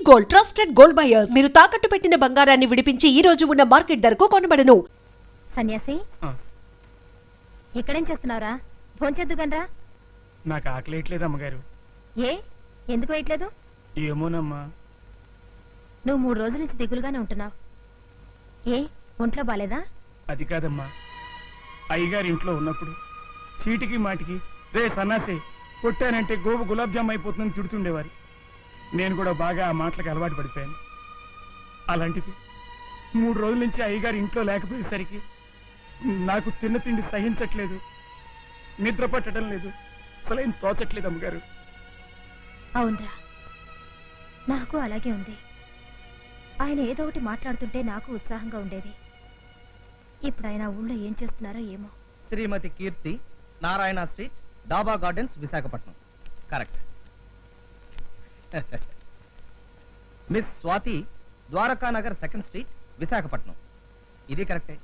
Gold trusted gold buyers. మీరు తాకట్టు పెట్టిన బంగారాన్ని విడిపించి ఈ రోజు ఉన్న మార్కెట్ ధరకు కొనబడను. సన్యాసి, ఇక్కడేం చేస్తున్నావురా? భోంచేద్దుగనరా. నాకు ఆకలి వేయట్లేదు అమ్మగారు. ఏ, ఎందుకు వేయట్లేదు? ఏమోనమ్మా. నువ్వు 3 రోజుల నుంచి దిగులుగానే ఉంటున్నావు. ఏ, ఒంట్లో బాలేదా? అది కాదమ్మా, అయ్యగారి ఇంట్లో ఉన్నప్పుడు చీటికి మాటికి రే సన్నాసి కొట్టానంటే గోబు గులాబ్ జామ్ అయిపోతుందని తిడుతుండేవారు. నేను కూడా బాగా ఆ మాటలకు అలవాటు పడిపోయాను. అలాంటిది 3 రోజుల నుంచి అయ్యగారి ఇంట్లో లేకపోయేసరికి నాకు తిన్న తిండి సహించట్లేదు, నిద్ర పట్టడం లేదు, అసలేం తోచట్లేదు అమ్మగారు. అవునరా, నాకు అలాగే ఉంది. ఆయన ఏదో ఒకటి మాట్లాడుతుంటే నాకు ఉత్సాహంగా ఉండేది. ఇప్పుడు ఆయన ఊళ్ళో ఏం చేస్తున్నారో ఏమో. Shrimati Keerthi, Narayana street, Daba gardens, Visakhapatnam. Correct. Miss Swathi, Dwaraka Nagar, 2nd street, Visakhapatnam. ఇది కరెక్టే.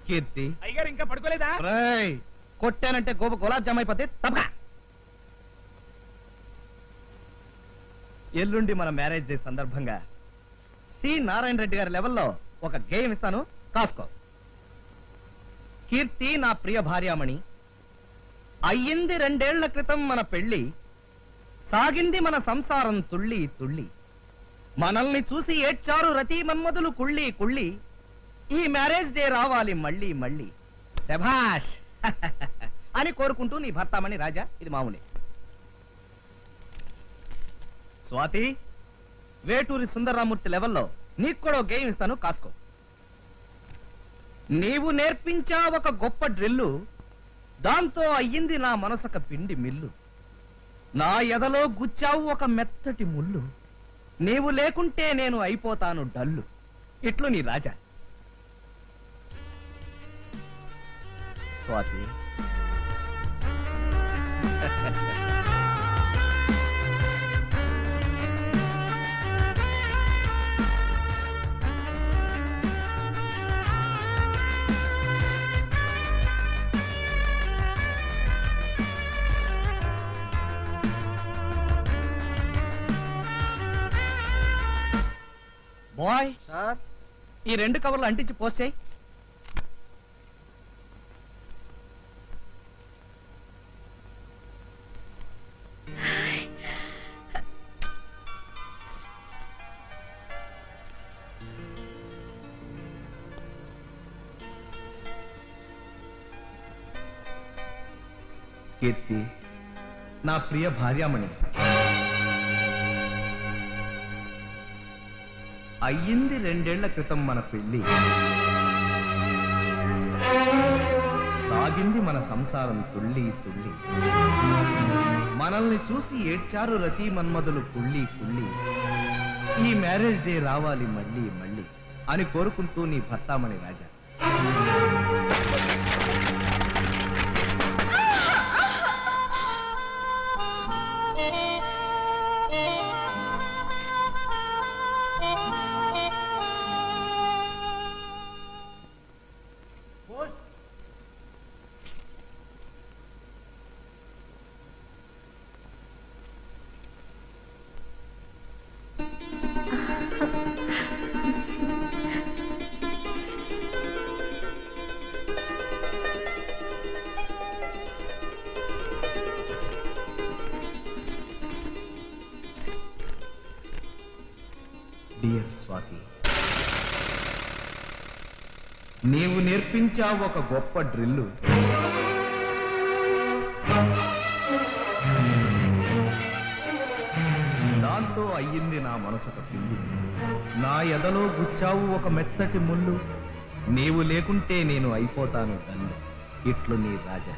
కీర్తి, అయ్యగారు ఇంకా పడుకోలేదా? కొట్టానంటే గోబ గులాబ్ జామ్ అయిపోతే తప్పక. ఎల్లుండి మన మ్యారేజ్ డే సందర్భంగా సి నారాయణ రెడ్డి గారి లెవెల్లో ఒక గేమ్ ఇస్తాను, కాసుకో. కీర్తి నా ప్రియ భార్యామణి, అయ్యింది 2 ఏళ్ల క్రితం మన పెళ్లి, సాగింది మన సంసారం తుళ్ళి తుళ్ళి, మనల్ని చూసి ఏడ్చారు రతి మన్మధులు కుళ్ళి కుళ్ళి, ఈ మ్యారేజ్ డే రావాలి మళ్ళీ మళ్ళీ, శభాష్ అని కోరుకుంటూ నీ భర్తామణి రాజా. ఇది మామూలే. స్వాతి, వేటూరి సుందరరామూర్తి లెవెల్లో నీకు కూడా గేమ్ ఇస్తాను, కాసుకో. నీవు నేర్పించా ఒక గొప్ప డ్రిల్లు, దాంతో అయ్యింది నా మనసొక పిండి మిల్లు, నా ఎదలో గుచ్చావు ఒక మెత్తటి ముళ్ళు, నీవు లేకుంటే నేను అయిపోతాను డల్లు. ఇట్లు నీ రాజా. స్వాతి, బాయ్ సార్, ఈ 2 కవర్లు అంటించి పోస్ట్ చేయి. కీర్తి, నా ప్రియ భార్యామణి, అయ్యింది 2 ఏళ్ల క్రితం మన పెళ్లి, సాగింది మన సంసారం తుళ్ళి తుళ్ళి, మనల్ని చూసి ఏడ్చారు రతి మన్మధులు కుళ్ళి కుళ్ళి, ఈ మ్యారేజ్ డే రావాలి మళ్ళీ మళ్ళీ అని కోరుకుంటూ నీ భర్తామణి రాజా. డియర్ స్వాతి, నీవు నేర్పించా ఒక గొప్ప డ్రిల్లు, దాంతో అయ్యింది నా మనసొక పిల్లి, నా ఎదలో గుచ్చావు ఒక మెత్తటి ముళ్ళు, నీవు లేకుంటే నేను అయిపోతాను తల్లి. ఇట్లు నీ రాజా.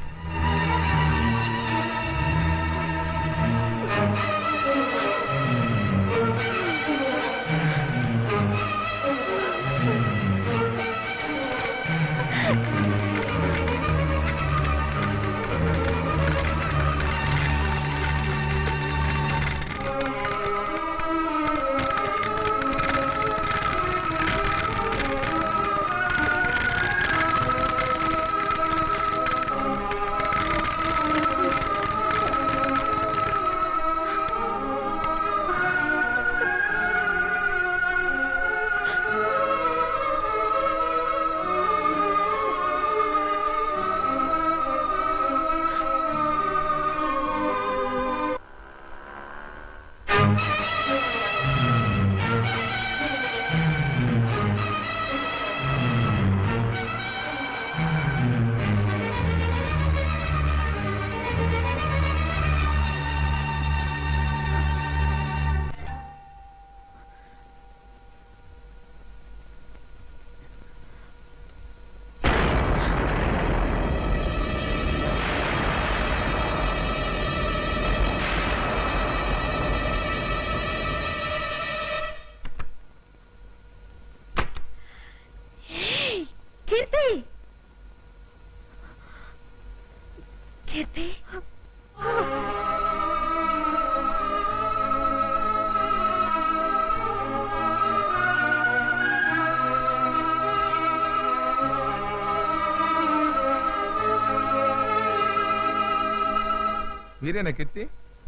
మీరేనా కీర్తి?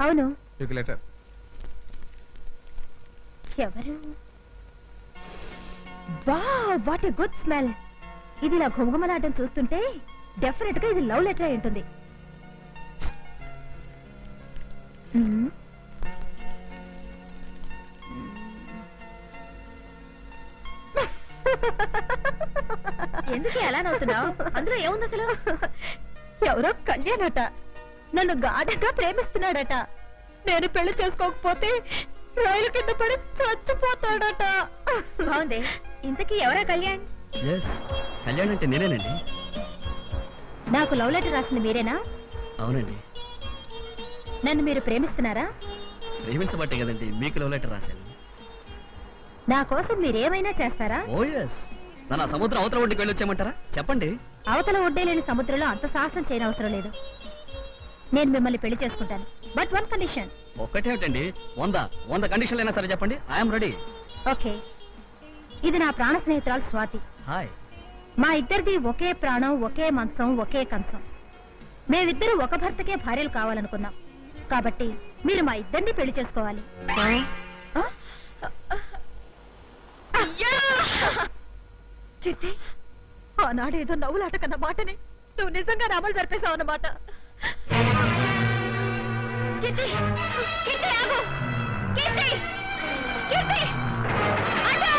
అవును. మీకు లెటర్. ఎవరు? Wow, what a good smell. ఇది ఇలా ఘుమఘుమలాడడం చూస్తుంటే డెఫినెట్ గా ఇది లవ్ లెటర్ అయి ఉంటుంది. మ్మ్. ఎందుకు ఎలా నవ్వుతున్నావు? అందులో ఏముంది అసలు? ఎవరో కళ్యాణట నన్ను గాఢంగా ప్రేమిస్తున్నాడట. నేను పెళ్లి చేసుకోకపోతే రైలు కింద పడి చచ్చిపోతాడట. బాగుంది. ఇంతకీ ఎవరా కళ్యాణ్? కళ్యాణ్ అంటే నేనేనండి. నాకు లవ్ లెటర్ రాసింది మీరేనా? అవునండి. నన్ను మీరు ప్రేమిస్తున్నారా? ప్రేమించబట్టే కదండి మీకు లవ్ లెటర్ రాశాను. నా కోసం మీరేమైనా చేస్తారా? ఓ ఎస్. నన్ను ఆ సముద్రం అవతల ఒడ్డుకి వెళ్ళి వచ్చేయమంటారా? చెప్పండి. అవతల ఒడ్డే లేని సముద్రంలో అంత సాహసం చేయనవసరం లేదు. నేను మిమ్మల్ని పెళ్లి చేసుకుంటాను. But one condition. ఒక్కటేమిటండి? 100 కండిషన్లు అయినా సరే చెప్పండి. I'm ready. ఓకే. ఇది నా ప్రాణ స్నేహితురాలు స్వాతి. హాయ్. మా ఇద్దరిది ఒకే ప్రాణం, ఒకే మంచం, ఒకే కంచం. మేమిద్దరూ ఒక భర్తకే భార్యలు కావాలనుకున్నాం. కాబట్టి మీరు మా ఇద్దరిని పెళ్లి చేసుకోవాలి. కీర్తి, ఆనాడు ఏదో నవ్వులాట కన్న మాటని నువ్వు నిజంగా అమలు జరిపేశావు అన్నమాట. కీర్తి, కీర్తి ఆగు. కీర్తి, కీర్తి ఆగు.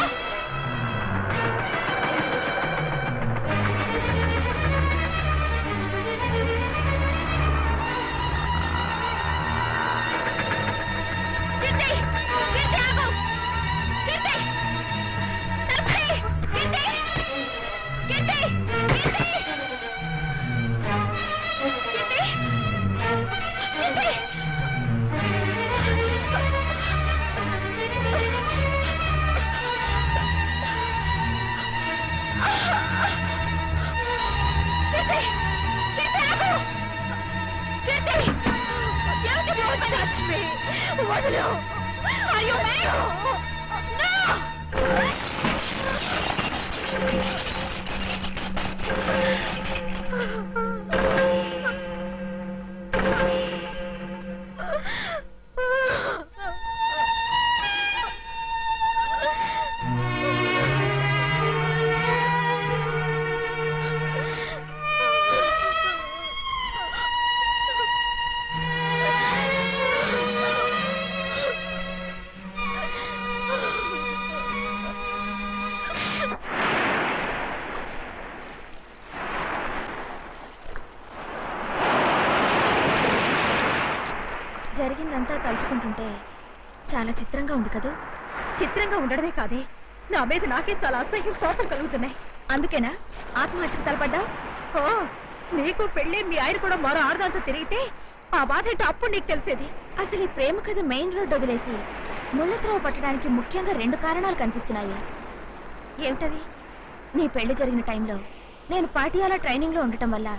కీర్తి, కీర్తి ఆగు. కీర్తి, తలుపు తీయ్. కీర్తి, కీర్తి, కీర్తి, కీర్తి, కీర్తి. జరిగిందంతా తలుచుకుంటుంటే చాలా చిత్రంగా ఉంది కదూ. చిత్రంగా ఉండడమే కాదే, నా మీద నాకే చాలా అసహ్యం, కోపం కలుగుతున్నాయి. అందుకేనా ఆత్మహత్యకు తలపడ్డావు? ఓ, నీకు పెళ్ళి మీ ఆయన కూడా మరో ఆడదాంతో తిరిగితే ఆ బాధ ఏంటో అప్పుడు నీకు తెలిసేది. అసలు ఈ ప్రేమ కథ మెయిన్ రోడ్ వదిలేసి ముళ్ళత్రవ పట్టడానికి ముఖ్యంగా 2 కారణాలు కనిపిస్తున్నాయి. ఏమిటది? నీ పెళ్లి జరిగిన టైంలో నేను పాటియాల ట్రైనింగ్ లో ఉండటం వల్ల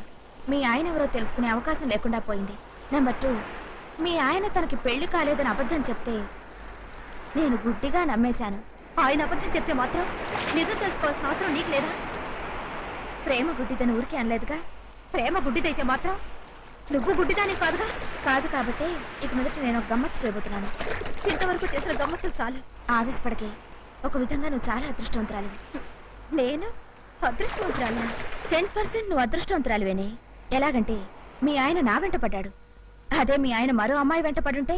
మీ ఆయన ఎవరో తెలుసుకునే అవకాశం లేకుండా పోయింది. నెంబర్ 2, మీ ఆయన తనకి పెళ్లి కాలేదని అబద్ధం చెప్తే నేను గుడ్డిగా నమ్మేశాను. ఆయన అబద్ధం చెప్తే మాత్రం నిజం తెలుసుకోవాల్సిన అవసరం నీకు లేదా? ప్రేమ గుడ్డిదని ఊరికే అనలేదుగా. ప్రేమ గుడ్డిదైతే మాత్రం నువ్వు గుడ్డిదాని కాదుగా. కాదు కాబట్టి ఇక మొదట నేను ఒక గమ్మత్తు చేయబోతున్నాను. ఇంతవరకు చేసిన గమ్మత్తులు చాలు. ఆవేశపడకే. ఒక విధంగా నువ్వు చాలా అదృష్టవంతురాలి. నేను అదృష్టవంతురాలి? 10% నువ్వు అదృష్టవంతురాలివేనే. ఎలాగంటే మీ ఆయన నా వెంట పడ్డాడు. అదే మీ ఆయన మరో అమ్మాయి వెంట పడుంటే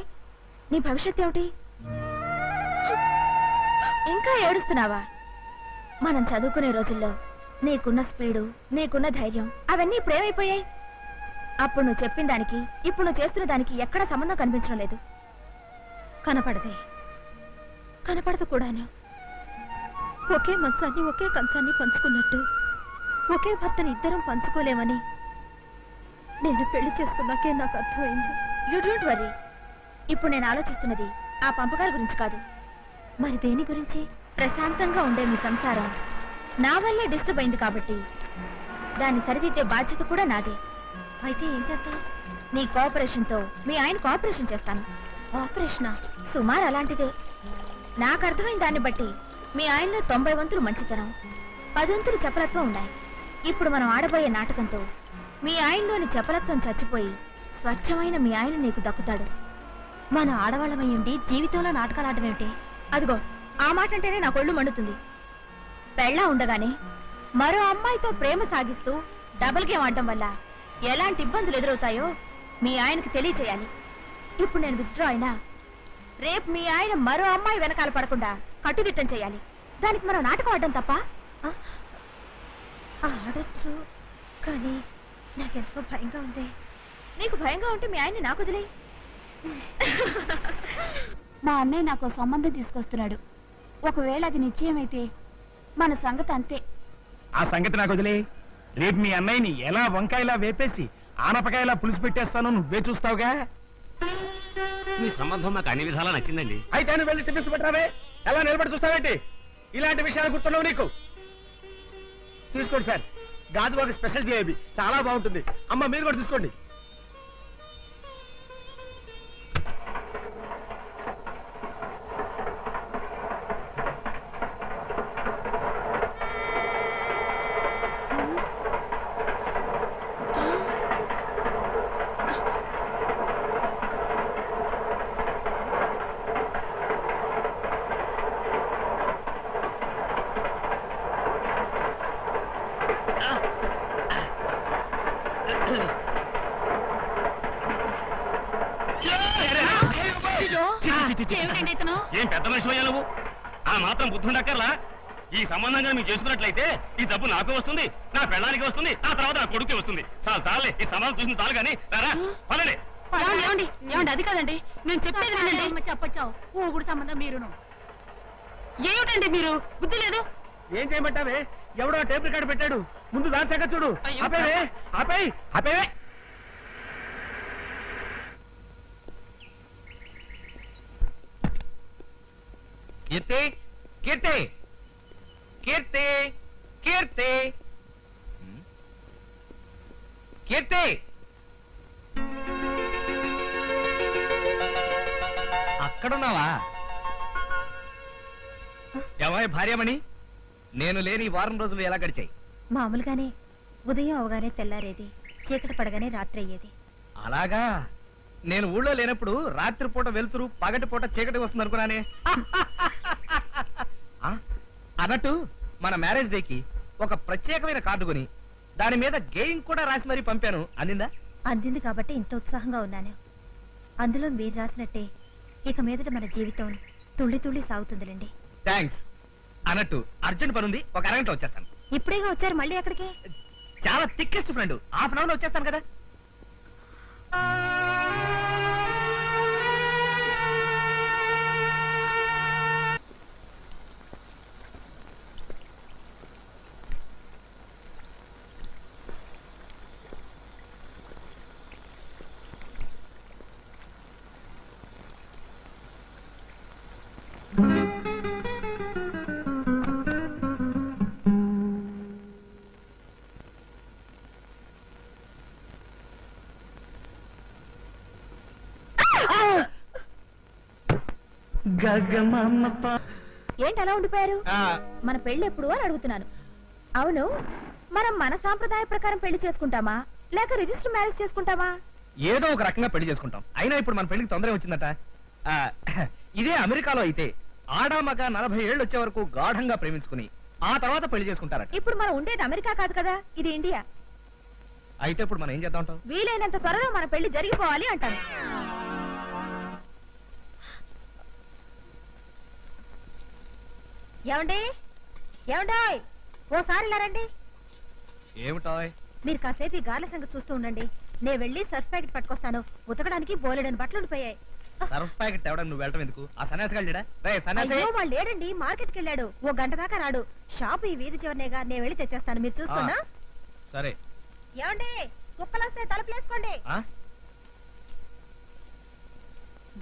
నీ భవిష్యత్ ఏమిటి? ఇంకా ఏడుస్తున్నావా? మనం చదువుకునే రోజుల్లో నీకున్న స్పీడు, నీకున్న ధైర్యం అవన్నీ ఇప్పుడేమైపోయాయి? అప్పుడు నువ్వు చెప్పిన దానికి ఇప్పుడు నువ్వు చేస్తున్న దానికి ఎక్కడా సంబంధం కనిపించడం లేదు. కనపడదే, కనపడదు కూడాను. ఒకే మంచాన్ని, ఒకే కంచాన్ని పంచుకున్నట్టు ఒకే భర్తని ఇద్దరం పంచుకోలేమని నేను పెళ్లి చేసుకున్నాకే నాకు అర్థమైంది. You don't worry. ఇప్పుడు నేను ఆలోచిస్తున్నది ఆ పంపకాల గురించి కాదు. మరి దేని గురించి? ప్రశాంతంగా ఉండే మీ సంసారం నా వల్లే డిస్టర్బ్ అయింది కాబట్టి దాన్ని సరిదిద్దే బాధ్యత కూడా నాదే. అయితే ఏం చేస్తావు? నీ కోఆపరేషన్తో మీ ఆయన కోఆపరేషన్ చేస్తాను. ఆపరేషనా? సుమారు అలాంటిదే. నాకు అర్థమైన దాన్ని బట్టి మీ ఆయనలో 90 వంతులు మంచితనం, 10 వంతులు చపలత్వం ఉన్నాయి. ఇప్పుడు మనం ఆడబోయే నాటకంతో మీ ఆయనలోని చపలత్వం చచ్చిపోయి స్వచ్ఛమైన మీ ఆయన నీకు దక్కుతాడు. మన ఆడవాళ్ళమయ్యుండి జీవితంలో నాటకాలు ఆడటం ఏమిటి? అదిగో ఆ మాట అంటేనే నా కొళ్ళు మండుతుంది. పెళ్ళా ఉండగానే మరో అమ్మాయితో ప్రేమ సాగిస్తూ డబుల్ గేమ్ ఆడటం వల్ల ఎలాంటి ఇబ్బందులు ఎదురవుతాయో మీ ఆయనకి తెలియచేయాలి. ఇప్పుడు నేను విత్డ్రా అయినా రేపు మీ ఆయన మరో అమ్మాయి వెనకాల పడకుండా కట్టుదిట్టం చేయాలి. దానికి మనం నాటకం ఆడడం తప్ప? ఆడొచ్చు, కానీ నాకెంతో భయంగా ఉంది. నీకు భయంగా ఉంటే మీ ఆయన్ని నాకు వదిలే. మా అన్నయ్య నాకు సంబంధం తీసుకొస్తున్నాడు. ఒకవేళ అది నిశ్చయమైతే మన సంగతి అంతే. ఆ సంగతి నాకు వదిలే. రేపు మీ అన్నయ్యని ఎలా వంకాయలా వేపేసి ఆనపకాయలా పులుసు పెట్టేస్తాను, నువ్వే చూస్తావుగా. మీ సంబంధం మాకు అన్ని విధాలా నచ్చిందండి. అయితే నువ్వు వెళ్ళి టిఫిన్స్ పెట్టరావే. ఎలా నిలబడి చూస్తావేంటి? ఇలాంటి విషయాలు గుర్తున్నావు నీకు? తీసుకోండి సార్, గాజువాక స్పెషల్ జిలేబీ చాలా బాగుంటుంది. అమ్మ మీరు కూడా తీసుకోండి. ఏం పెద్ద మనిషి నువ్వు? ఆ మాత్రం బుద్ధుండక్కర్లా? ఈ సంబంధంగా మీరు చేసుకున్నట్లయితే ఈ డబ్బు నాకు వస్తుంది, నా పెళ్ళానికి వస్తుంది, ఆ తర్వాత నా కొడుకు వస్తుంది. చాలు చాలే, ఈ సంబంధం చూసింది చాలు కానీ రారా పదండి. ఏమండి అది కాదండి, నేను చెప్పేది వినండి. చెప్పచ్చావు ఊగుడు సంబంధం మీరును. ఏమిటండి మీరు బుద్ధి లేదు? ఏం చేయమంటావే? ఎవడో టేప్ రికార్డు పెట్టాడు, ముందు దాని సంగతి చూడు. ఆపేవే, ఆపేయ్, ఆపేవే. కీర్తి, కీర్తి, కీర్తి, కీర్తి, కీర్తి. అక్కడున్నావా? ఎవరి భార్యమణి? నేను లేని ఈ వారం రోజులు ఎలా గడిచాయి? మామూలుగానే ఉదయం అవగానే తెల్లారేది, చీకటి పడగానే రాత్రి అయ్యేది. అలాగా? నేను ఊళ్ళో లేనప్పుడు రాత్రిపూట వెలుతురు, పగటిపూట చీకటి వస్తుంది అనుకున్నానే. అన్నట్టు మన మ్యారేజ్ డేకి ఒక ప్రత్యేకమైన కార్డు కొని దాని మీద గేయింగ్ కూడా రాసి మరీ పంపాను. అందిందా? అందింది కాబట్టి ఇంత ఉత్సాహంగా ఉన్నాను. అందులో మీరు రాసినట్టే ఇక మీదట మన జీవితం తుళ్ళి తుళ్ళి సాగుతుందిలేండి. థ్యాంక్స్. అన్నట్టు అర్జెంట్ పని ఉంది, ఒక అరగంట వచ్చేస్తాను. ఇప్పుడేగా వచ్చారు, మళ్ళీ ఎక్కడికి? చాలా thickest friend, half an hour లో వచ్చేస్తాను కదా. ఏంటి అలా ఉండిపోయారు? మన పెళ్లి ఎప్పుడు అని అడుగుతున్నాను. అవును, మనం మన సాంప్రదాయ ప్రకారం పెళ్లి చేసుకుంటామా లేక రిజిస్టర్ మ్యారేజ్ చేసుకుంటామా? ఏదో ఒక రకంగా పెళ్లి చేసుకుంటాం. అయినా ఇప్పుడు మన పెళ్లికి తొందర వచ్చిందట. ఇదే అమెరికాలో అయితే ఆడామగ 40 ఏళ్ళు వచ్చే వరకు గాఢంగా ప్రేమించుకుని ఆ తర్వాత పెళ్లి చేసుకుంటారట. ఇప్పుడు మనం ఉండేది అమెరికా కాదు కదా, ఇది ఇండియా. అయితే ఇప్పుడు మనం ఏం చేద్దాం అంటావ్? వీలైనంత త్వరలో మన పెళ్లి జరిగిపోవాలి అంటాను. ఏమండి, ఏమండాయ్, ఓసారి ఇలా రండి. ఏమిటాయ్? మీరు కాసేపు ఈ గార్ల సంగతి చూస్తూ ఉండండి. నేను వెళ్ళి సర్ఫ్ ప్యాకెట్ పట్టుకొస్తాను. ఉతకడానికి బోలెడని బట్టలు ఉండిపోయాయి. సర్ఫ్ ప్యాకెట్ తేవడం నువ్వు వెళ్ళటం ఎందుకు? ఆ సన్యాసి గాళ్ళేడా? రే సన్యాసి! అయ్యో, వాళ్ళు లేడండి, మార్కెట్కి వెళ్ళాడు. ఓ గంట దాకా రాడు. షాపు ఈ వీధి చివరినేగా, నేను వెళ్ళి తెచ్చేస్తాను, మీరు చూస్తున్నా. సరే. ఏమండి, కుక్కలు వస్తే తలుపులేసుకోండి.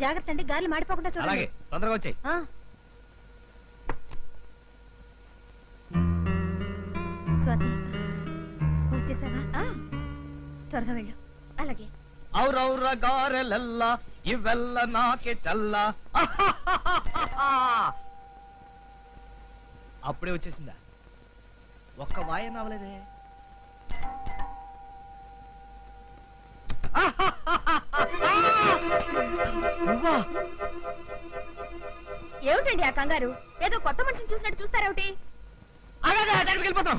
జాగ్రత్త అండి, గాలి మాడిపోకుండా చూడండి. అలాగే, తొందరగా వచ్చాయి. స్వాతి, వచ్చేసావా? త్వరగా వెళ్ళు. అలాగే. ఔరౌర గారెలల్ల ఇవెల్ల నాకే చల్ల. అప్పుడే వచ్చేసిందా? ఒక్క వాయన అవ్వలేదే. ఏమిటండి ఆ కంగారు? ఏదో కొత్త మనిషిని చూసినట్టు చూస్తారేమిటి? వెళ్ళిపోతాం.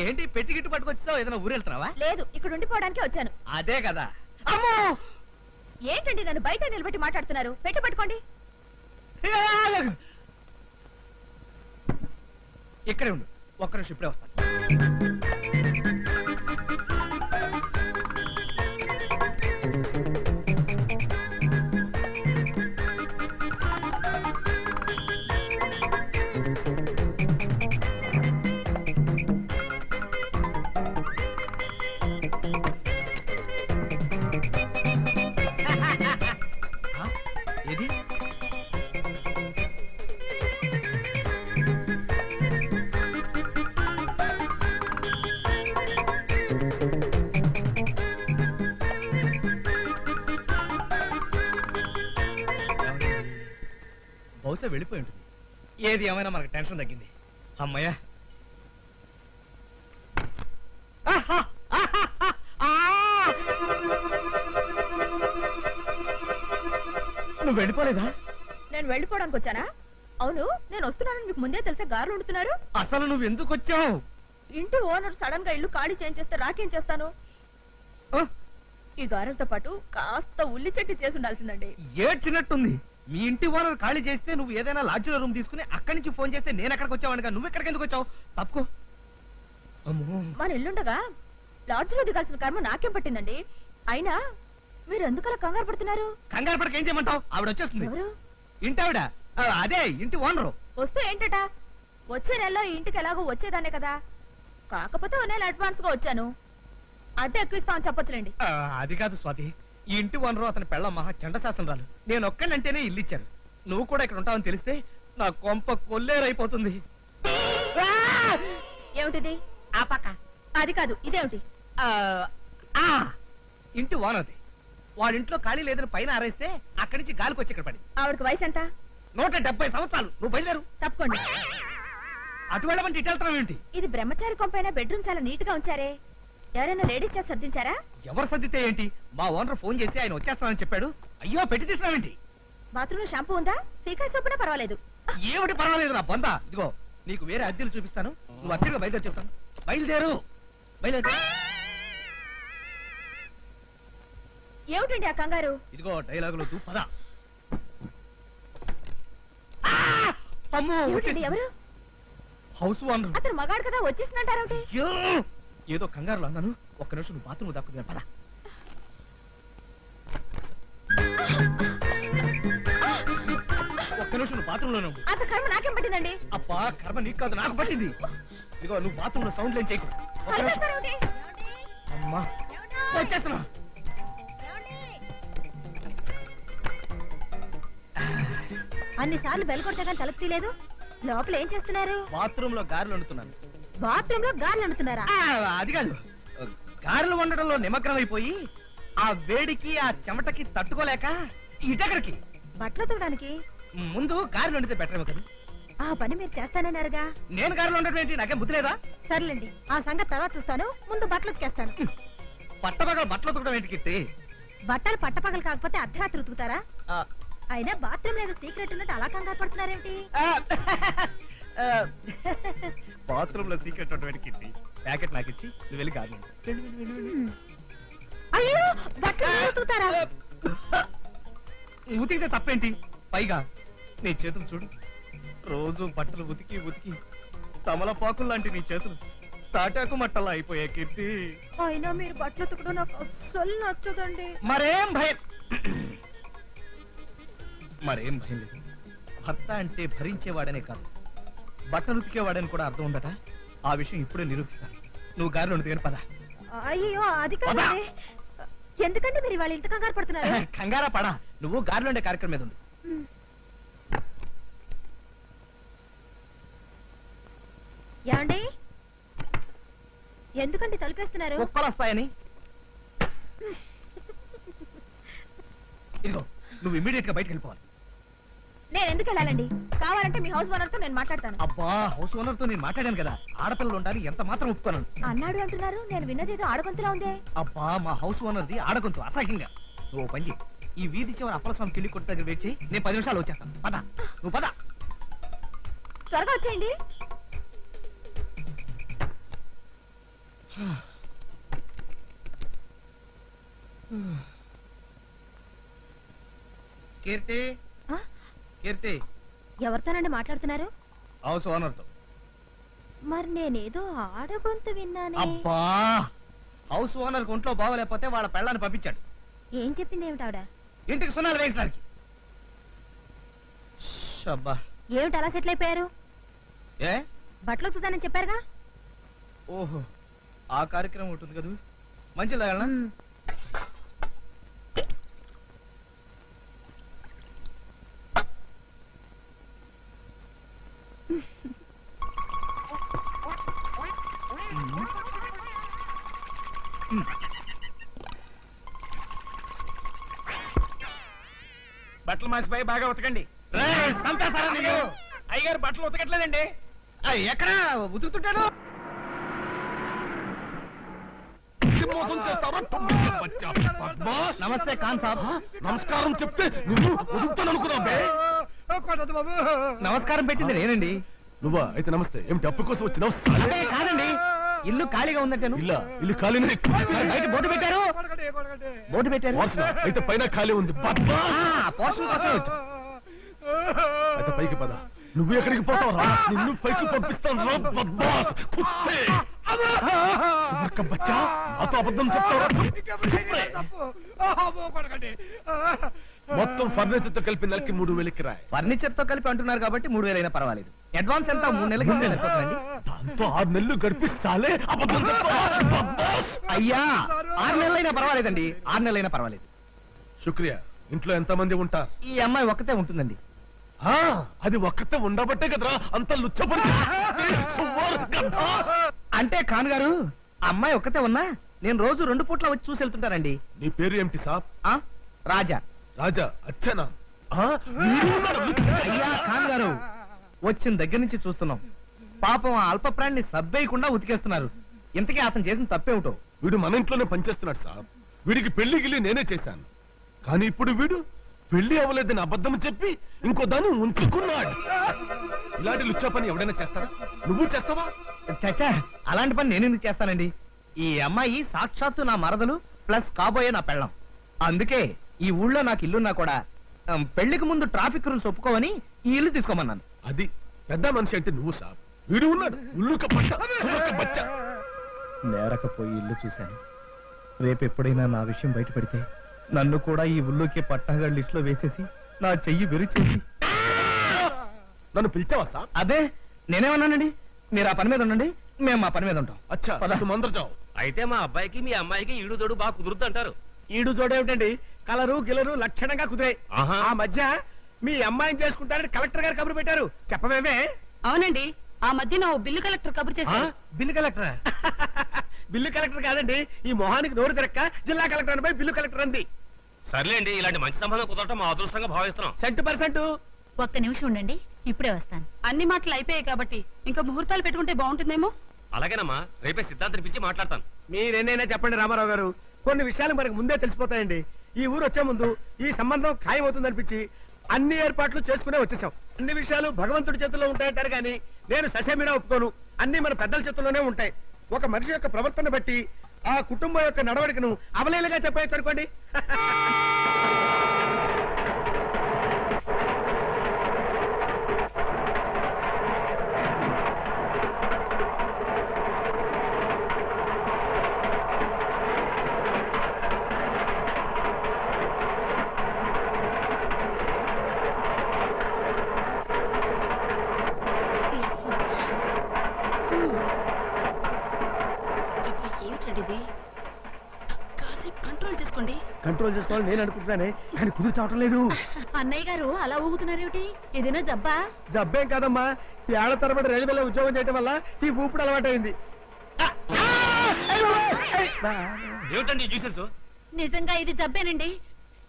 ఏంటి పెట్టి గిట్టు పట్టుకొచ్చావు? ఏదైనా ఊరు వెళ్తున్నావా? లేదు, ఇక్కడ ఉండిపోవడానికి వచ్చాను. అదే కదా. అమ్మో, ఏంటండి నన్ను బయట నిలబెట్టి మాట్లాడుతున్నారు? పెట్టి పట్టుకోండి. ఇక్కడే ఉండు, ఒక్క నిమిషం ఇప్పుడే వస్తాను. ఏది? బహుశా వెళ్ళిపోయి ఉంటుంది. ఏది ఏమైనా మనకు టెన్షన్ తగ్గింది. అమ్మయ్యా. నువ్వు వెళ్ళిపోలేదా? నేను వెళ్ళిపోవడానికి వచ్చానా? అవును, నేను వస్తున్నానని మీకు ముందే తెలిసే గారులు ఉంటున్నారు. అసలు నువ్వు ఎందుకు వచ్చావు? ఇంటి ఓనర్ సడన్ గా ఇల్లు ఖాళీ చేయించేస్తే రాకేం చేస్తాను? ఈ గారెలతో పాటు కాస్త ఉల్లి చెట్టు చేసి ఉండాల్సిందండి. ఏడ్చినట్టుంది. మీ ఇంటి ఓనర్ ఖాళీ చేస్తే నువ్వు ఏదైనా లాడ్జిలో రూమ్ తీసుకుని అక్కడి నుంచి ఫోన్ చేస్తే నేను ఎక్కడికి వచ్చావనుక నువ్వు ఎక్కడికి ఎందుకు వచ్చావు? తప్పుకో. అమ్మో, మన ఇల్లుండగా లాడ్జిలో దిగాల్సిన కర్మ నాకేం పట్టిందండి? అయినా మీరు ఎందుకలా కంగారు పడుతున్నారు? కంగారు పడక ఏం చేయమంటావు? ఆవిడ వచ్చేస్తుంది. ఎవరు? ఇంటి ఆవిడ. అదే ఇంటి ఓనరు. వస్తే ఏంటట? వచ్చే నెలలో ఈ ఇంటికి ఎలాగో వచ్చేదానే కదా. కాకపోతే ఓ నెల అడ్వాన్స్ గా వచ్చాను. అద్దె ఎక్కువ ఇస్తామని చెప్పొచ్చులేండి. అది కాదు స్వాతి, ఈ ఇంటి ఓనరు అతని పెళ్ళ మహా చండశాసనరాలు. నేను ఒక్కళ్ళంటేనే ఇల్లు ఇచ్చాను. నువ్వు కూడా ఇక్కడ ఉంటావని తెలిస్తే నా కొంప కొల్లేరైపోతుంది. ఏమిటిది? ఆ పక్క అది కాదు, ఇదేమిటి? ఇంటి ఓనర్ది. వాళ్ళింట్లో ఖాళీ లేదని పైన ఆరేస్తే అక్కడి నుంచి గాలికి వచ్చి ఇక్కడ పడి. ఆవిడకి వయసు ఎంత? 170 సంవత్సరాలు. నువ్వు బయలుదేరు. తప్పకోండి. అటు వెళ్ళమంటే ఇటు వెళ్తాం ఏంటి? ఇది బ్రహ్మచారి కొంపైన బెడ్రూమ్ చాలా నీట్ గా ఉంచారే. ఎవరైనా లేడీస్ చేసి సర్దించారా? ఎవరు సర్దితే ఏంటి? మా ఓనర్ ఫోన్ చేసి ఆయన వచ్చేస్తానని చెప్పాడు. అయ్యో, పెట్టి తీసినావేంటి? బాత్రూమ్ లో షాంపూ ఉందా? సీక్రెట్ సోపునా పర్వాలేదు. ఏమిటి పర్వాలేదు నా బొందా. ఇదిగో నీకు వేరే అద్దెలు చూపిస్తాను. నువ్వు అద్దెగా బయలుదేరి చెప్తాను. బయలుదేరు, బయలుదేరు. ఏమిటండి ఆ కంగారు? ఇదిగో డైలాగులు తూ పద. అమ్మో, ఏమిటండి? ఎవరు? House owner. అతను మగాడు కదా, వచ్చేసిందంటారేమిటి? ఏదో కంగారులో అన్నాను. ఒక్క నిమిషం నువ్వు బాత్రూమ్ దక్కుతుంది. పద. ఒక్క నిమిషం నువ్వు బాత్రూమ్ లోనే. అంత కర్మ నాకేం పట్టిందండి? అబ్బా, కర్మ నీకు కాదు నాకు పట్టింది. ఇదిగో నువ్వు బాత్రూమ్ లో సౌండ్ లేని చేయకు. ఒక్క నిమిషం. అమ్మా, వచ్చేస్తున్నా. అన్నిసార్లు బెల్ కొడితే కానీ తలుపు తీయలేదు. లోపల ఏం చేస్తున్నారు? బాత్రూమ్ లో గారెలు వండుతున్నాను. బాత్రూమ్ లో గార్లు వండుతున్నారా? అది కాదు, గారెలు వండడంలో నిమగ్నం అయిపోయి ఆ వేడికి ఆ చెమటకి తట్టుకోలేక ఇటెక్కడికి. బట్టలు తోడానికి ముందు గారెలు వండితే బెటర్ కదా. ఆ పని మీరు చేస్తానన్నారుగా. నేను గారెలు వండడం ఏంటి? నాకేం బుద్ధి లేదా? సర్లేండి, ఆ సంగతి తర్వాత చూస్తాను. ముందు బట్టలు ఉతికేస్తాను. పట్టపగల బట్టలు ఉతకడం ఏంటి కిట్టి? బట్టలు పట్టపగలు కాకపోతే అర్ధరాత్రి ఉతుకుతారా? అయినా బాత్రూమ్ లేదు సీక్రెట్ ఉన్నట్టు అలా కంగారు పడుతున్నారేంటి? బాత్రూమ్ లో సీక్రెట్ ఉండడం కిట్టి. ప్యాకెట్ నాకు ఇచ్చి నువ్వు వెళ్ళి గారెలు వండు. అయ్యో, బట్టలు మీరు ఉతుకుతారా? ఉతికితే తప్పేంటి? పైగా నీ చేతులు చూడు, రోజు బట్టలు ఉతికి ఉతికి తమలపాకులు లాంటి నీ చేతులు తాటాకు మట్టలా అయిపోయాయి కీర్తి. అయినా మీరు బట్టలు ఉతకడం నాకు అస్సలు నచ్చదండి. మరేం భయం లేదు. భర్త అంటే భరించేవాడనే కాదు, బట్టలు ఉతికేవాడని కూడా అర్థం ఉండట. ఆ విషయం ఇప్పుడే నిరూపిస్తాను. నువ్వు గారెలు వండుతాను పద. అయ్యో, అది కాదు. ఎందుకంటే మీరు ఇవాళ ఇంత కంగారు పడుతున్నారు? కంగారా పడా, నువ్వు గారెలు వండే కార్యక్రమం మీద ఉంది. ఏమండి, ఎందుకంటే తలుపేస్తున్నారు? కుక్కలు వస్తాయని. ఇదిగో నువ్వు ఇమీడియట్ గా బయటకు వెళ్ళిపోవాలి. నేను ఎందుకు వెళ్ళాలండి? కావాలంటే మీ హౌస్ ఓనర్ తో నేను మాట్లాడతాను. అబ్బా, హౌస్ ఓనర్ తో నేను మాట్లాడాను కదా, ఆడపిల్లలు ఉండాలి ఎంత మాత్రం ఒప్పుకోను. అన్నాడు అంటున్నారు, నేను విన్నదేదో ఆడగొంతులా ఉందే. అబ్బా, మా హౌస్ ఓనర్ది ఆడగొంతు అసహ్యంగా. నువ్వు పని చెయ్యి, ఈ వీధి చివరి అప్పలస్వామి కిళ్ళి కొట్టు దగ్గర వెయిట్ చేయి, నేను 10 నిమిషాలు వచ్చేస్తాను. పద, నువ్వు పద. త్వరగా వచ్చేయండి. కీర్తి, ఆ? కీర్తి, ఎవరితోనండి మాట్లాడుతున్నారు? హౌస్ ఓనర్ తో. మరి నేనేదో ఆడగొంతు విన్నానే. అబ్బా, హౌస్ ఓనర్ ఒంట్లో బాగోలేకపోతే వాళ్ళ పెళ్ళాన్ని పంపించాడు ఏం చెప్పింది ఏమిటి ఆవిడ? ఇంటికి సున్నాలు వేయించడానికి. అబ్బా, ఏమిటి అలా సెటిల్ అయిపోయారు? ఏ బట్టలు ఉతుకుతానని చెప్పారుగా. ఓహో, ఆ కార్యక్రమం ఉంటుంది కదా, మంచిది తాగలనా? మ్. బట్టలు మాసిపోయి బాగా ఉతకండి. అయ్యగారు బట్టలు ఉతకట్లేదండి. ఎక్కడ ఉతుకుతుంటాడు? నమస్తే ఖాన్ సాబ్. నమస్కారం చెప్తే నువ్వు వదులుతాననుకున్నావే. నమస్కారం పెట్టింది నేనండి. నువ్వా? అయితే నమస్తే. ఏమిటి అప్పు కోసం వచ్చినావు? అదే కాదండి, ఇల్లు ఖాళీగా ఉందంటాను. ఇల్లు ఖాళీనే. బయట బోర్డు పెట్టారు, బోర్డు పెట్టారు. వాసన అయితే పైన ఖాళీ ఉంది. పోషణ కోసం వచ్చు. అయితే పైకి పద. నువ్వు ఎక్కడికి పోతావు? నిన్ను పైకి పంపిస్తాను రా బద్మాస్ కుత్తే. సుబ్బక్క బచ్చా, నాతో అబద్ధం చెప్తావా? మొత్తం ఫర్నిచర్ తో కలిపి నెలకి 3000 కిరాయి. ఫర్నిచర్ తో కలిపి అంటున్నారు కాబట్టి 3000 అయినా పర్వాలేదు. అడ్వాన్స్ ఎంత? 3 నెలలకి సరిపోతుందండి. దాంతో 6 నెలలు గడిపిస్తాలే. అబద్ధం చెప్తావా బద్మాస్? అయ్యా, 6 నెలలైనా పర్వాలేదండి, 6 నెలలైనా పర్వాలేదు. శుక్రియా. ఇంట్లో ఎంతమంది ఉంటారు? ఈ అమ్మాయి ఒక్కతే ఉంటుందండి. అది ఒక్కతే ఉండబట్టే కదరా అంత లుచ్చబడి. అంటే ఖాన్ గారు, అమ్మాయి ఒక్కతే ఉన్నా నేను రోజు 2 పూట్ల వచ్చి చూసి వెళ్తుంటానండి. నీ పేరు ఏమిటి సాబ్? రాజా. రాజా అచ్చనా? అయ్యా ఖాన్ గారు, వచ్చిన దగ్గర నుంచి చూస్తున్నాం, పాపం ఆ అల్ప ప్రాణిని సబ్బేయకుండా ఉతికేస్తున్నారు. ఇంతకీ అతను చేసిన తప్పేమిటో? వీడు మన ఇంట్లోనే పనిచేస్తున్నాడు సాబ్. వీడికి పెళ్లి గిల్లి నేనే చేశాను. కానీ ఇప్పుడు వీడు పెళ్లి అవ్వలేదని అబద్ధం చెప్పి ఇంకో దాన్ని ఉంచుకున్నాడు. ఇలాంటి లుచ్చా పని ఎవడైనా చేస్తారా? నువ్వు చేస్తావా? చచ్చా, అలాంటి పని నేను ఎందుకు చేస్తానండి? ఈ అమ్మాయి సాక్షాత్తు నా మరదలు ప్లస్ కాబోయే నా పెళ్ళం. అందుకే ఈ ఊళ్ళో నాకు ఇల్లున్నా కూడా పెళ్లికి ముందు ట్రాఫిక్ రూల్స్ ఒప్పుకోవని ఈ ఇల్లు తీసుకోమన్నాను. అది పెద్ద మనిషి అంటే నువ్వు సాబ్. వీడు ఉన్నాడు ఉల్లుక బచ్చ. నేరకపోయి ఇల్లు చూశాను. రేపు ఎప్పుడైనా నా విషయం బయటపడితే నన్ను కూడా ఈ ఊళ్ళోకి పట్టాగా లిస్ట్ లో వేసేసి నా చెయ్యి విరిచేసి. నన్ను పిలిచావా సాబ్? అదే నేనేమన్నానండి, మీరు ఆ పని మీద ఉండండి, మేము మా పని మీద ఉంటాం. అచ్చా, మందర జావు. అయితే మా అబ్బాయికి మీ అమ్మాయికి ఈడు జోడు బాగా కుదురుద్ది అంటారు. ఈడు జోడేమిటండి, కలరు గిలరు లక్షణంగా కుదిరాయి. ఆ మధ్య మీ అమ్మాయిని చేసుకుంటారని కలెక్టర్ గారు కబురు పెట్టారు, చెప్పమేమే? అవునండి, ఆ మధ్యన ఓ బిల్లు కలెక్టర్ కబురు చేశారు. బిల్లు కలెక్టరా? బిల్లు కలెక్టర్ కాదండి, ఈ మొహానికి నోరు తిరక్క జిల్లా కలెక్టర్ అనిపై బిల్లు కలెక్టర్ అంది. సర్లేండి, ఇలాంటి మంచి సంబంధం కుదరటం మా అదృష్టంగా భావిస్తున్నాం. 100%. ఒక్క నిమిషం ఉండండి, ఇప్పుడే వస్తాను. అన్ని మాటలు అయిపోయాయి కాబట్టి ఇంకా ముహూర్తాలు పెట్టుకుంటే బాగుంటుందేమో. అలాగేనమ్మా, రేపే సిద్ధాంతం పిలిచి మాట్లాడతాను. మీరేనైనా చెప్పండి రామారావు గారు, కొన్ని విషయాలు మనకు ముందే తెలిసిపోతాయండి. ఈ ఊరు వచ్చే ముందు ఈ సంబంధం ఖాయమవుతుందనిపించి అన్ని ఏర్పాట్లు చేసుకునే వచ్చేసాం. అన్ని విషయాలు భగవంతుడి చేతుల్లో ఉంటాయంటారు కానీ నేను ససేమిరా ఒప్పుకోను. అన్ని మన పెద్దల చేతుల్లోనే ఉంటాయి. ఒక మనిషి యొక్క ప్రవర్తన బట్టి ఆ కుటుంబం యొక్క నడవడికను అవలేలుగా చెప్పేయచ్చు అనుకోండి. కంట్రోల్ చేసుకోవాలి నేను అనుకుంటున్నానే, కానీ కుదురు చావటం లేదు. అన్నయ్య గారు అలా ఊగుతున్నారేమిటి? ఏదైనా జబ్బా? జబ్బేం కాదమ్మా, ఈ ఏళ్ల తరబడి రైల్వేలో ఉద్యోగం చేయడం వల్ల ఈ ఊపిడి అలవాటైంది. ఏమిటండి జ్యూసెస్? నిజంగా ఇది జబ్బేనండి.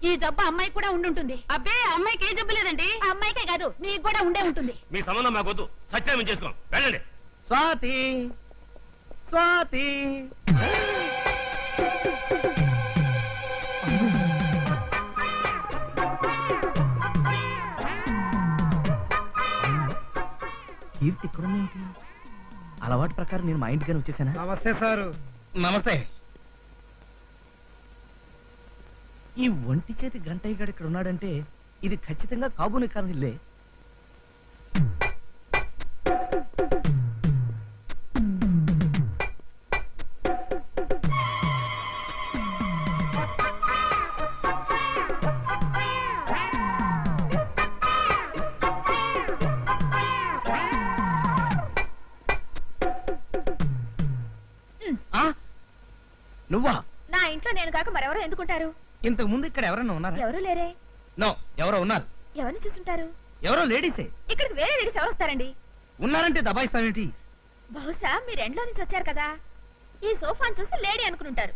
ఈ జబ్బు అమ్మాయి కూడా ఉండుంటుంది. అబ్బే, అమ్మాయికి ఏ జబ్బు లేదండి. అమ్మాయికే కాదు నీకు కూడా ఉండే ఉంటుంది. మీ సంబంధం మాకు వద్దు, సత్యం చేసుకోం, వెళ్ళండి. స్వాతి స్వాతి కీర్తి ఇక్కడుందేంటి? అలవాటు ప్రకారం నేను మా ఇంటికని వచ్చేసానా? నమస్తే సారు. నమస్తే. ఈ ఒంటి చేతి గంటయ్య గారు ఇక్కడ ఉన్నాడంటే ఇది ఖచ్చితంగా కాబూని కానిల్లే. నువ్వా? నా ఇంట్లో నేను కాక మరెవరో ఎందుకుంటారు? ఇంతకు ముందు ఇక్కడ ఎవరైనా ఉన్నారా? ఎవరు లేరే. నో, ఎవరో ఉన్నారు. ఎవరిని చూసుంటారు? ఎవరో లేడీసే. ఇక్కడికి వేరే లేడీస్ ఎవరు వస్తారండి? ఉన్నారంటే దబాయిస్తావేంటి? బహుశా మీరు ఎండ్లో నుంచి వచ్చారు కదా, ఈ సోఫాను చూసి లేడీ అనుకుంటారు.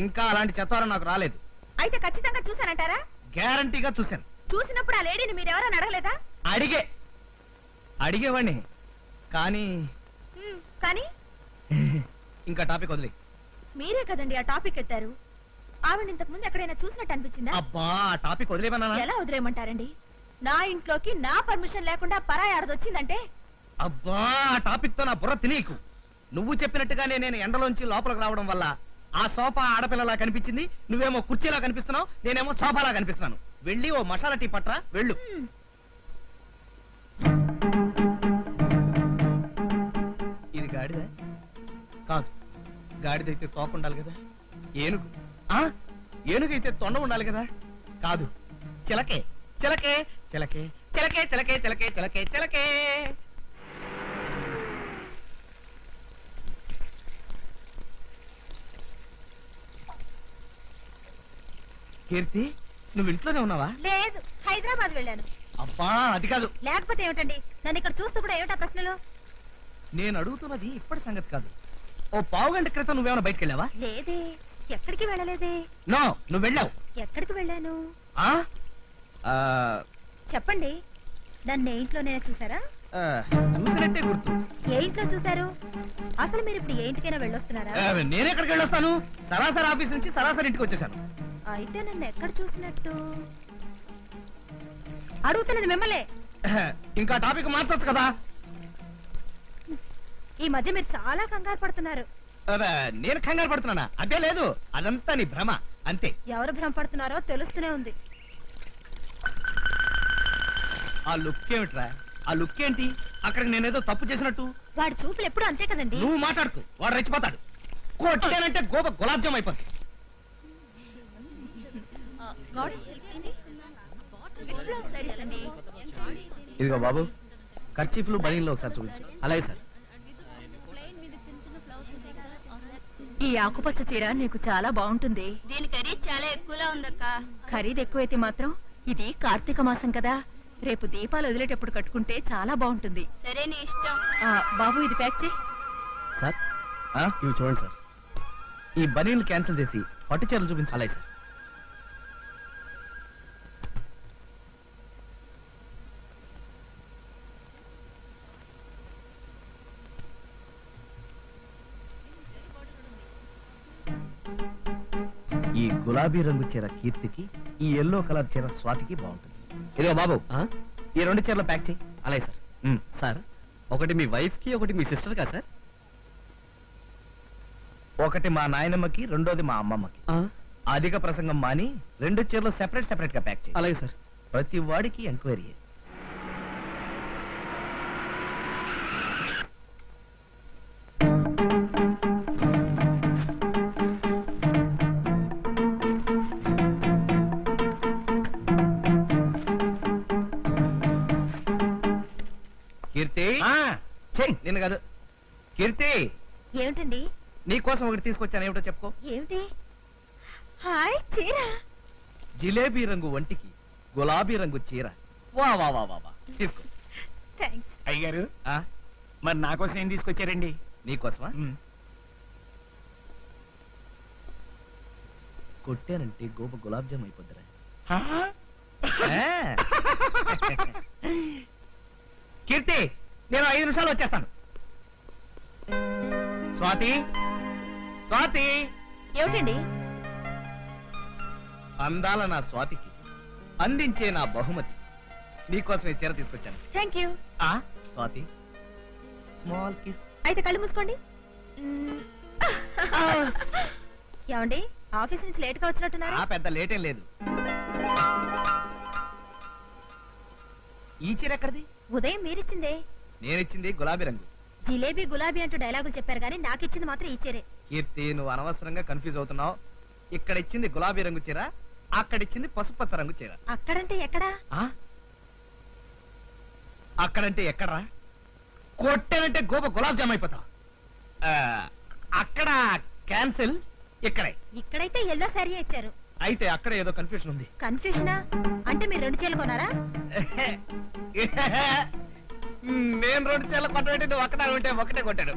ఇంకా అలాంటి చెత్తారం నాకు రాలేదు. అయితే ఖచ్చితంగా చూసానంటారా? గ్యారంటీగా చూశాను. చూసినప్పుడు ఆ లేడీని మీరెవరని అడగలేదా? అడిగేవాడిని కానీ కానీ ఇంకా టాపిక్ వదిలే. మీరే కదండి ఆ టాపిక్ ఎత్తారు. ఆవిడ ఇంతకు ముందు ఎక్కడైనా చూసినట్టు అనిపించిందా? అబ్బా, ఆ టాపిక్ వదిలేమన్నా? ఎలా వదిలేయమంటారండి? నా ఇంట్లోకి నా పర్మిషన్ లేకుండా పరాయి ఆడదొచ్చిందంటే? అబ్బా, ఆ టాపిక్ తో నా బుర్ర తినేకు. నువ్వు చెప్పినట్టుగానే నేను ఎండలోంచి లోపలికి రావడం వల్ల ఆ సోఫా ఆడపిల్లలా కనిపించింది. నువ్వేమో కుర్చీలా కనిపిస్తున్నావు, నేనేమో సోఫాలా కనిపిస్తున్నాను. వెళ్ళి ఓ మసాలా టీ పట్రా, వెళ్ళు. ఇది గాడిద కాదు. గాడిదైతే తోక ఉండాలి కదా. ఏనుగు ఏనుగైతే తొండ ఉండాలి కదా. కాదు, చిలకే చిలకే చిలకే చిలకే చిలకే చిలకే చిలకే చిలకే. కీర్తి, నువ్వు ఇంట్లోనే ఉన్నావా? లేదు, హైదరాబాద్ వెళ్ళాను. అబ్బా, అది కాదు. లేకపోతే ఏమిటండి? నన్ను ఇక్కడ చూస్తూ కూడా ఏమిటా ప్రశ్నలు? నేను అడుగుతున్నది ఇప్పటి సంగతి కాదు. ఓ పావు గంట క్రితం నువ్వేమైనా బయటకు వెళ్ళావా? లేదే, ఎక్కడికి వెళ్ళలేదే. నో, నువ్వు వెళ్ళావు. ఎక్కడికి వెళ్ళాను? ఆ? చెప్పండి. నన్ను ఏ ఇంట్లోనే చూసారా? చూసినట్టే గుర్తు. ఏ ఇంట్లో చూసారు? అసలు మీరు ఇప్పుడు ఏ ఇంటికైనా వెళ్ళొస్తున్నారా? నేను ఎక్కడికి వెళ్ళొస్తాను? సరాసరి ఆఫీస్ నుంచి సరాసరి ఇంటికి వచ్చేసాను. అయితే నన్ను ఎక్కడ చూసినట్టు? అడుగుతున్నది మిమ్మల్ని. ఇంకా టాపిక్ మార్చొచ్చు కదా. ఈ మధ్య మీరు చాలా కంగారు పడుతున్నారు. నేను కంగారు పడుతున్నానా? అదే లేదు, అదంతా నీ భ్రమ అంతే. ఎవరు భ్రమ పడుతున్నారో తెలుస్తూనే ఉంది. ఆ లుక్ ఏమిట్రా? ఆ లుక్ ఏంటి? అక్కడికి నేనేదో తప్పు చేసినట్టు. వాడి చూపులు ఎప్పుడు అంతే కదండి. నువ్వు మాట్లాడుతూ వాడు రెచ్చిపోతాడు. కొట్టానంటే గోప గులాబ్జామ్ అయిపోతుంది. ఇదిగో బాబు, కర్చీఫ్లు బనీన్లో ఒకసారి చూపించు. అలాగే సార్. ఈ ఆకుపచ్చ చీర నీకు చాలా బాగుంటుంది. దీని ఖరీదు చాలా ఎక్కువలా ఉందక్క. ఖరీదు ఎక్కువైతే మాత్రం ఇది కార్తీక మాసం కదా, రేపు దీపాలు వదిలేటప్పుడు కట్టుకుంటే చాలా బాగుంటుంది. సరే, నీ ఇష్టం. బాబు, ఇది ప్యాక్ చేయి. సార్, ఇవి చూడండి సార్. ఈ బనీన్లు క్యాన్సిల్ చేసి పట్టు చీరలు చూపించు. అలాగే సార్. ఈ గులాబీ రంగు చీర కీర్తికి, ఈ ఎల్లో కలర్ చీర స్వాతికి బాగుంటుంది. ఇదిగో బాబు, ఈ రెండు చీరలు ప్యాక్ చేయి. అలాగే సార్. సార్, ఒకటి మీ వైఫ్ కి, ఒకటి మీ సిస్టర్ కా సార్? ఒకటి మా నాయనమ్మకి, రెండోది మా అమ్మమ్మకి. అధిక ప్రసంగం మాని రెండు చీరలు సెపరేట్ సెపరేట్ గా ప్యాక్ చేయి. అలాగే సార్. ప్రతి వాడికి ఎంక్వైరీ. కీర్తి, నిన్ను కాదు. కీర్తి, ఏమిటండి? నీకోసం ఒకటి తీసుకొచ్చాను. ఏమిటో చెప్పుకో. ఏమిటి? హాయ్, చీర. జిలేబీ రంగు వంటికి గులాబీ రంగు చీర. వా వా వా వా వా, తీసుకో. థ్యాంక్స్. అయ్యగారు, మరి నా కోసం ఏం తీసుకొచ్చారండి? నీకోసమా? కొట్టానంటే గోప గులాబ్ జామ్ అయిపోద్దిరా. కీర్తి నేను 5 నిమిషాలు వచ్చేస్తాను. స్వాతి స్వాతి ఏమిటండి? అందాల నా స్వాతికి అందించే నా బహుమతి నీకోసం ఈ చీర తీసుకొచ్చాను. Thank you. ఆ స్వాతి స్మాల్ కిస్. అయితే కళ్ళు మూసుకోండి. ఏమండి, ఆఫీస్ నుంచి లేట్ గా వచ్చినట్టున్నారు? ఆ పెద్ద లేటేం లేదు. ఈ చీర ఎక్కడిది? ఉదయం మీరిచ్చిందే. నేనిచ్చింది గులాబీ రంగు. జిలేబీ గులాబీ అంటూ డైలాగులు చెప్పారు కానీ నాకు ఇచ్చింది మాత్రం ఈ చీరే. కీర్తి నువ్వు అనవసరంగా కన్ఫ్యూజ్ అవుతున్నావు. ఇక్కడ ఇచ్చింది గులాబీ రంగు చీర, అక్కడిచ్చింది పసుపచ్చ రంగు చీర. అక్కడంటే ఎక్కడా? ఆ? అక్కడంటే ఎక్కడరా? కొట్టానంటే గోప గులాబ్ జామ్ అయిపోతావు. అక్కడ క్యాన్సిల్, ఇక్కడే. ఇక్కడైతే ఎల్లో శారీ ఇచ్చారు. అయితే అక్కడ ఏదో కన్ఫ్యూషన్ ఉంది. కన్ఫ్యూజనా? అంటే మీరు 2 చీరలు కొన్నారా? నేను 2 చీరలు కొట్టబెట్టి నువ్వు అక్కడ ఉంటే ఒకటే కొట్టాడు.